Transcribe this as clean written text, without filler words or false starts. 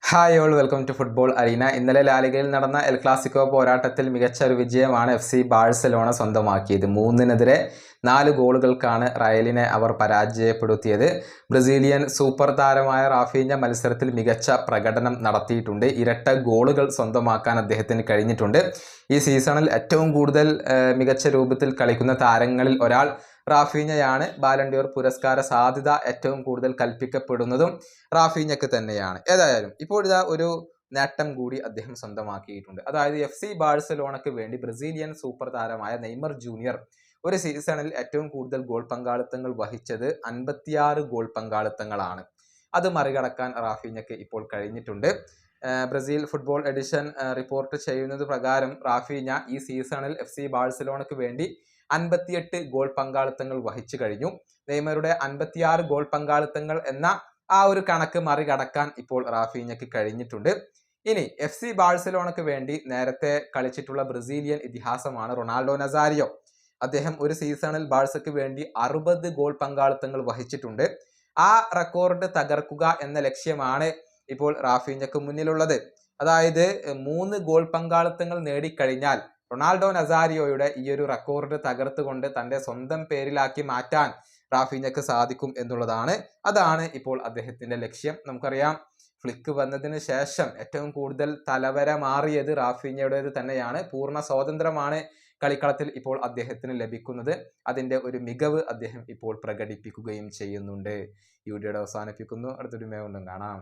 Hi all welcome to football arena. ഇന്നലെ ലാലിഗയിൽ നടന്ന എൽ ക്ലാസിക്കോ പോരാട്ടത്തിൽ മികച്ച ഒരു വിജയമാണ് FC ബാഴ്സലോണ സ്വന്തമാക്കിയത്. 3-4 ഗോളുകൾക്കാണ് റയലിനെ അവർ പരാജയപ്പെടുത്തിയത്. ബ്രസീലിയൻ സൂപ്പർ താരമായ റാഫീഞ്ഞ മത്സരത്തിൽ മികച്ച പ്രകടനം നടത്തിയിട്ടുണ്ട്. ഇരട്ട ഗോളുകൾ സ്വന്തമാക്കാൻ അദ്ദേഹത്തിന് കഴിഞ്ഞിട്ടുണ്ട്. ഈ സീസണിൽ ഏറ്റവും കൂടുതൽ മികച്ച രൂപത്തിൽ കളിക്കുന്ന താരങ്ങളിൽ ഒരാൾ റാഫീഞ്ഞയാണ്. ബാലൻഡിയോർ പുരസ്കാര സാധ്യത ഏറ്റവും കൂടുതൽ കൽപ്പിക്കപ്പെടുന്നതും റാഫീഞ്ഞക്ക് തന്നെയാണ്. ഏതായാലും ഇപ്പോൾ ഇതാ ഒരു നേട്ടം കൂടി അദ്ദേഹം സ്വന്തമാക്കിയിട്ടുണ്ട്. അതായത് FC ബാഴ്സലോണയ്ക്ക് വേണ്ടി ബ്രസീലിയൻ സൂപ്പർ താരമായ നെയ്മർ ജൂനിയർ ഒരു സീസണിൽ ഏറ്റവും കൂടുതൽ ഗോൾ പങ്കാളിത്തങ്ങൾ വഹിച്ചത് 56 ഗോൾ പങ്കാളിത്തങ്ങളാണ്. അത് മറികടക്കാൻ റാഫീഞ്ഞക്ക് ഇപ്പോൾ കഴിഞ്ഞിട്ടുണ്ട്. ബ്രസീൽ ഫുട്ബോൾ എഡിഷൻ റിപ്പോർട്ട് ചെയ്യുന്നത് പ്രകാരം റാഫീഞ്ഞ ഈ സീസണിൽ FC ബാഴ്സലോണയ്ക്ക് വേണ്ടി 58 ഗോൾ പങ്കാളിത്തങ്ങൾ വഹിച്ചു കഴിഞ്ഞു. നെയ്മറുടെ 56 ഗോൾ പങ്കാളിത്തങ്ങൾ എന്ന ആ ഒരു കണക്ക് മറികടക്കാൻ ഇപ്പോൾ റാഫീഞ്ഞക്ക് കഴിഞ്ഞിട്ടുണ്ട്. ഇനി FC ബാഴ്സലോണയ്ക്ക് വേണ്ടി നേരത്തെ കളിച്ചിട്ടുള്ള ബ്രസീലിയൻ ഇതിഹാസമാണ് റൊണാൾഡോ നസാരിയോ. അദ്ദേഹം ഒരു സീസണിൽ ബാഴ്സയ്ക്ക് വേണ്ടി 60 ഗോൾ പങ്കാളിത്തങ്ങൾ വഹിച്ചിട്ടുണ്ട്. ആ റെക്കോർഡ് തകർക്കുക എന്ന ലക്ഷ്യമാണ് ഇപ്പോൾ റാഫീഞ്ഞക്ക് മുന്നിലുള്ളത്. അതായത് 3 ഗോൾ പങ്കാളിത്തങ്ങൾ നേടിക്കഴിഞ്ഞാൽ റൊണാൾഡോ നസാരിയോയുടെ ഈ ഒരു റെക്കോർഡ് തകർത്തുകൊണ്ട് തൻ്റെ സ്വന്തം പേരിലാക്കി മാറ്റാൻ റാഫീഞ്ഞക്ക് സാധിക്കും എന്നുള്ളതാണ്. അതാണ് ഇപ്പോൾ അദ്ദേഹത്തിന്റെ ലക്ഷ്യം. നമുക്കറിയാം, ഫ്ലിക്ക് വന്നതിന് ശേഷം ഏറ്റവും കൂടുതൽ തലവര മാറിയത് റാഫീഞ്ഞയുടേത് തന്നെയാണ്. പൂർണ്ണ സ്വാതന്ത്ര്യമാണ് കളിക്കളത്തിൽ ഇപ്പോൾ അദ്ദേഹത്തിന് ലഭിക്കുന്നത്. അതിൻ്റെ ഒരു മികവ് അദ്ദേഹം ഇപ്പോൾ പ്രകടിപ്പിക്കുകയും ചെയ്യുന്നുണ്ട്. ഈ വീഡിയോയുടെ അവസാനിപ്പിക്കുന്നു. അടുത്തൊരു വീഡിയോ കൊണ്ടും കാണാം.